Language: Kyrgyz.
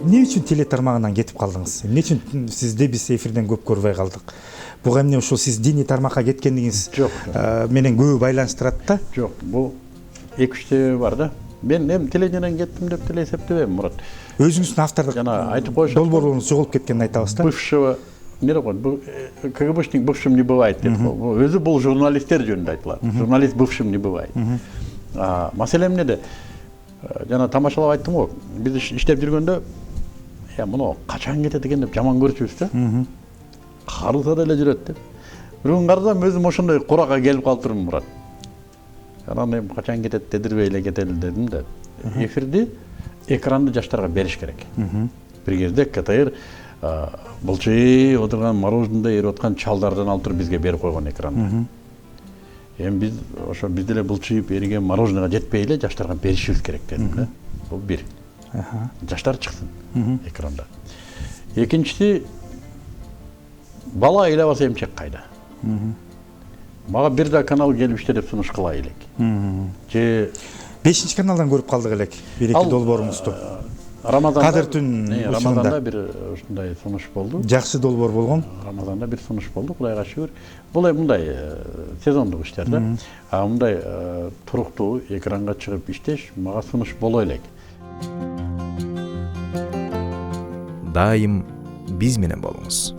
эмне үчүн теле тармагынан кетип калдыңыз? Эмне үчүн сизди биз эфирден көп көрбөй калдык? Буга эмне ушул сиз диний тармакка кеткендигиңиз менен көбү байланыштырат да? Жок, бул 2-3 себеби бар да. Мен эми теледен кеттим деп деле эсептебейм, Мурат. Өзүңүздүн автордук Жана айтып коюшат. долбооруңуз жоголуп кеткенин айтабыз да. Бывшего не работает. КГБшник бывшим не бывает. Өзү бул журналисттер жөнүндө айтылат. Журналист бывшим не бывает. Маселе эмнеде? Жана тамашалап айттым го. Биз иштеп жүргөндө, муну качан кетет экен деп жаман көрчүбүз да. Карылса деле жүрөт деп. Бир күн карасам өзүм ошондой куракка келип калыптырмын, Мурат. Анан эми качан кетет дедирбей эле кетели дедим да. Эфирди, экранды жаштарга бериш керек. Бир кезде КТР былчыйып отурган мороженое ээрип аткан чалдардан алып туруп бизге берип койгон экранды. Эми биз ошо биз деле былчыйып эриген мороженега жетпей эле жаштарга беришибиз керек дедим да. Бул бир. Жаштар чыксын экранда. Экинчиси, бала ыйлабаса эмчек кайда? Мага бир да канал келип иште деп сунуш кылай элек. Же 5-чи каналдан көрүп калдык элек бир-эки долбооруңузду. Рамазанда Кадыр түн Рамазанда бир ушундай сунуш болду. Жакшы долбоор болгон. Рамазанда бир сунуш болду, Кудайга шүгүр. Бул мындай сезондук иштер да. Мындай туруктуу экранга чыгып иштеш мага сунуш боло элек. Дайым биз менен болуңуз.